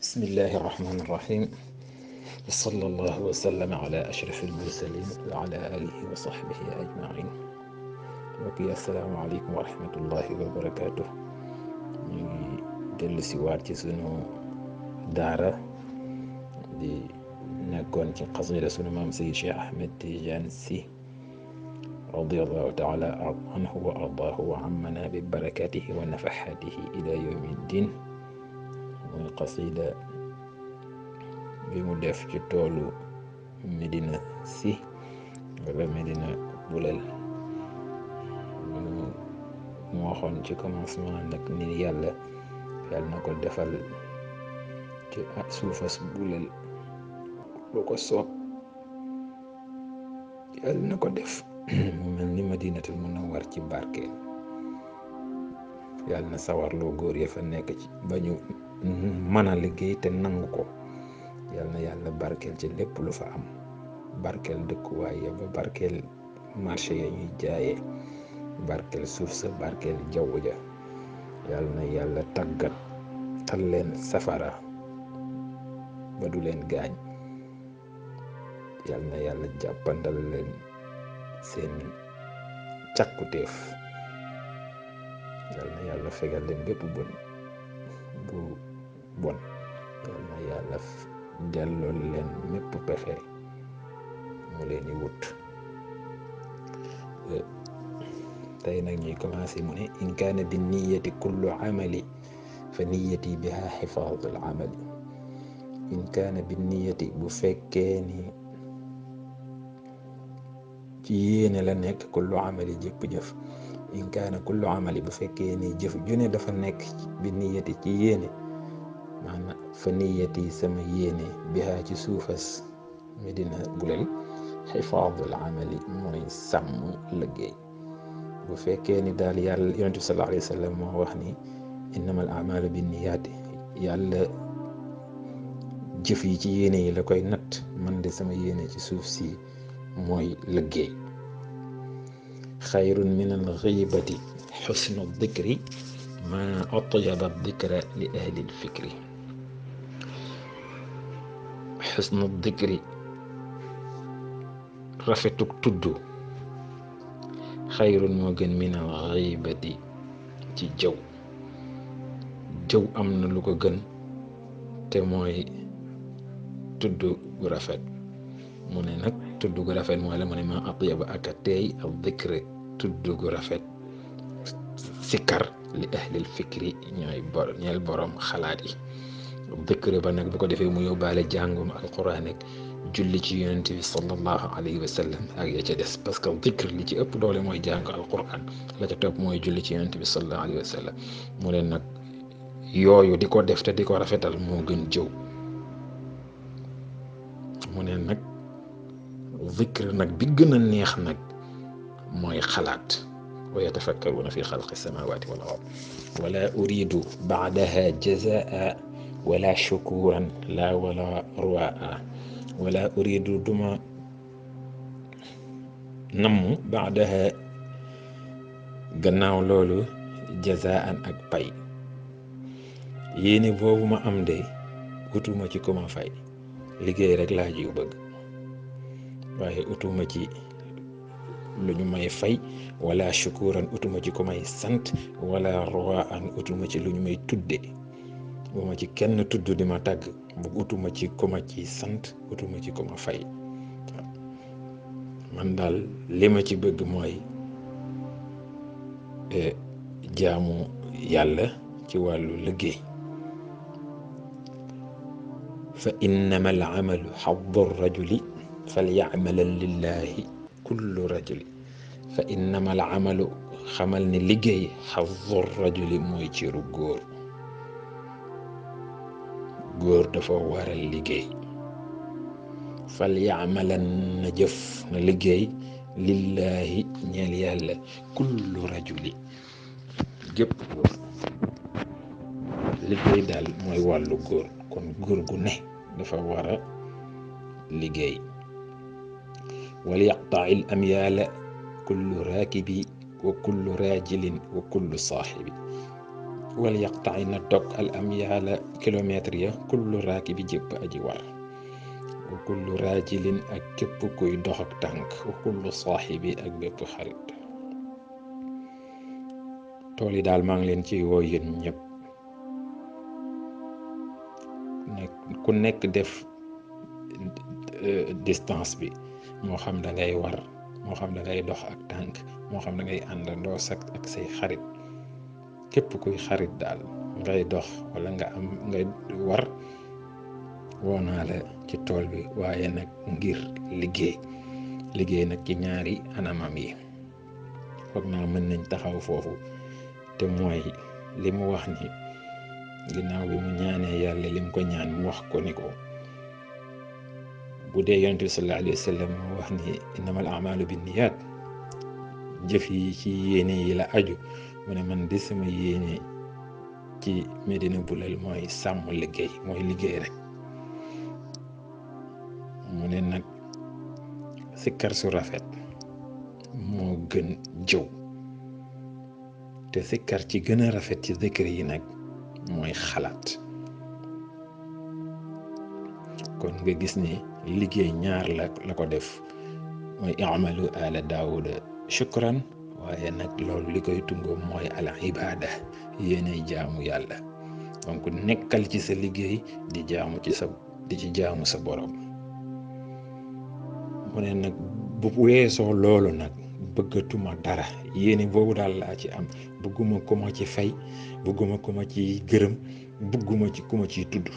بسم الله الرحمن الرحيم وصلى الله وسلم على أشرف المرسلين وعلى آله وصحبه أجمعين. وكي السلام عليكم ورحمة الله وبركاته. dellu si waat ci sunu daara di nekkoon ci xasida sunu maam Seydi Cheikh Ahmed Tidiane Sy radiyallahu taala anhu wa ardaahu wa ammana bi barakatihi wa nafaxatihi ila yawmi ddin. mooy xasida bi mu def ci toolu Medina Sy wala Medina Bulel. mu waxoon ci commencement nag ni yàlla na ko defal ci suufas Bulel lu ko soob, yàlla na ko def mu mel ni Madinatul Munawwar ci barkeel. yàlla na sawarloo góor ya fa nekk ci ba ñu mën a liggéey te nangu ko. yàlla na yàlla barkeel ci lépp lu fa am, barkeel dëkkuwaay ya ba barkeel marché ya ñuy jaayee, barkeel suuf sa, barkeel jaww ja. yàlla na yàlla tàggatal leen safara ba du leen gaañ. yàlla na yàlla jàppandal leen seen càkkutéef. yàlla na yàlla fegal leen bépp bon. yàlla na yàlla delloo leen mépp pexe mu leen di wut. tey nag ñuy commencé mu ne in kaana bi niyati kullu amali fa niyati biha xifaadul amali. in kaana bi niyati bu fekkee ni ci yéene la nekk kullu amali jëpp jëf. in kaana kullu amali bu fekkee ni jëf june dafa nekk bi niyati ci yéene, maanaam fa niyati sama yéene biha ci suufas Medina Bulel xifaadul amali mooy sàmm liggéey. bu fekkee ni daal yàlla yonent bi sallallahu alayhi wa sallam moo wax ni innamal a'maalu binniyaati, yàlla jëf yi ci yéene yi la koy natt. man de sama yéene ci suuf si mooy liggéey. xayrun min al xiibati xusnu dikri ma atyaba dikra li ahli lfikri. xusnu dikri rafetuk tudd, xayrun moo gën min al xiibati ci jëw. jëw am na lu ko gën te mooy tudd gu rafet. mu ne nag tudd gu rafet mooy la mu ne ma atyaba ak a teey al dikri tudd gu rafet sikkar li ahlil fikri ñeel borom xalaat yi. dikri ba nag bu ko defee mu yóbbaale jàngum alquran ak julli ci yonent bi sallallahu alayhi wa sallam ak ya ca des, parce que dikr li ci ëpp doole mooy jàng alquran, la ca topp mooy julli ci yonent bi sallallahu alayhi wa sallam. mu ne nag yooyu di ko def te di ko rafetal moo gën jëw. mu ne nag dikr nag bi gën a neex nag mooy xalaat. wa yatafakkaruna fi xalqi samawati wal ard wala uridu baadaha jazaa wala shukuran la wala ruaa. wala uridu duma namm baadaha gannaaw loolu jazaan ak pay. yéene boobu ma am de utuma ci ku ma fay, liggéey rek laa ji bëgg, waaye utuma ci lu ñu may fay. wala shukuran utuma ci ku may sant, wala ruwaan utuma ci lu ñu may tudde. bu ma ci kenn tudd di ma tàgg, utuma ci ku ma ci sant, utuma ci ku ma fay. man daal li ma ci bëgg mooy jaamu yàlla ci wàllu liggéey. fa innama al amalu xaddu rajuli falyamalan lillahi kullu rajuli. fa innama al amalu xamal ni liggéey xaddu rajuli mooy ciru góor. góor dafa war a liggéey. falyamalan na jëf na liggéey lillahi ñeel yàlla kullu rajuli gépp góor. liggéey daal mooy wàllu góor, kon góor gu ne dafa war a liggéey. wal yaqta'i al amyaala kullu raakibi wa kullu raajilin wa kullu saaxibi. wal yaqta'i na dog al amyaala kilomètre ya kullu raakibi jëpp aji war wa kullu raajilin ak képp kuy dox ak tànk wa kullu saaxibi ak bépp xarit. tool yi daal maa ngi leen ci woo yéen ñëpp ku nekk def distance bi, moo xam da ngay war, moo xam da ngay dox ak tànk, moo xam da ngay àndandoo ak say xarit. képp kuy xarit daal ngay dox wala ngay war, woo naa la ci tool bi, waaye nag ngir liggéey nag ci ñaari anamam yi. foog naa mën nañ taxaw foofu, te mooy li mu wax ni ginnaaw bi mu ñaanee yàlla lim ko ñaan mu wax ko ni ko, bu dee yonent bi sallallahu alayhi wa sallam mu wax ni innamal a'maalu binniyaat, jëf yi ci yéene yi la aju. mu ne man di sama yéene ci Médina Boulel mooy sàmm liggéey, mooy liggéey rek. mu ne nag sikkar su rafet moo gën jëw, te sikkar ci gën a rafet ci zikr yi nag mooy xalaat. kon nga gis ni liggéey ñaar la ko def, mooy i'malu ala daawuda shukran, waaye nag loolu li koy tungoo mooy al ibada, yéenay jaamu yàlla. donc nekkal ci sa liggéey di ci jaamu sa borom. mu ne nag bu weesoo loolu nag bëggatuma dara, yéene boobu daal laa ci am. bëgguma ku ma ci fay, bëgguma ku ma ci gërëm, bëgguma ci ku ma ciy tudd.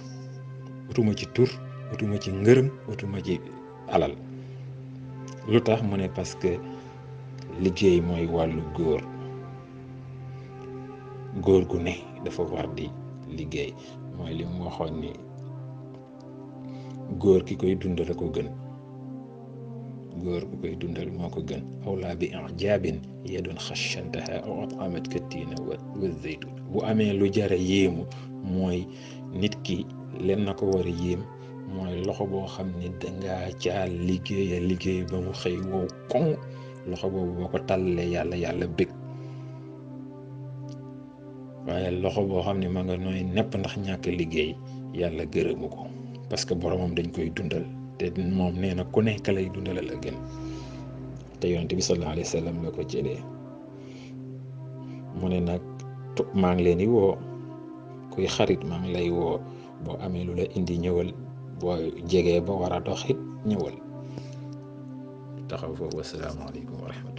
utuma ci tur, utuma ci ngërëm, utuma ci alal. lu tax mu ne parce que liggéey mooy wàllu góor gu ne dafa war di liggéey. mooy li mu waxoon ni góor ki koy dundal a ko gën, góor ku koy dundal moo ko gën. awlaa bi ijaabin yadun xashantaha aw at'amat kattiina wa zaytun. bu amee lu jara yéemu, mooy nit ki leen na ko war a yéem, mooy loxo boo xam ne dangaa caa liggéey ba mu xëy wow koŋ. loxo boobu boo ko tàllalee yàlla bëgg. waaye loxo boo xam ne ma nga nooy nepp ndax ñàkk liggéey, yàlla gërëmu ko, parce que boromam dañ koy dundal, te moom nee na ku nekk lay dundalal a gën. te yonent bi sallallahu alayhi wa sallam la ko jëlee. mu ne nag maa ngi leen di woo, kuy xarit maa ngi lay woo, boo amee lu la indi ñëwal, boo jegee ba war a dox it ñëwal. taxaw foofu. wasalaamaaleykum wa rahmatulah.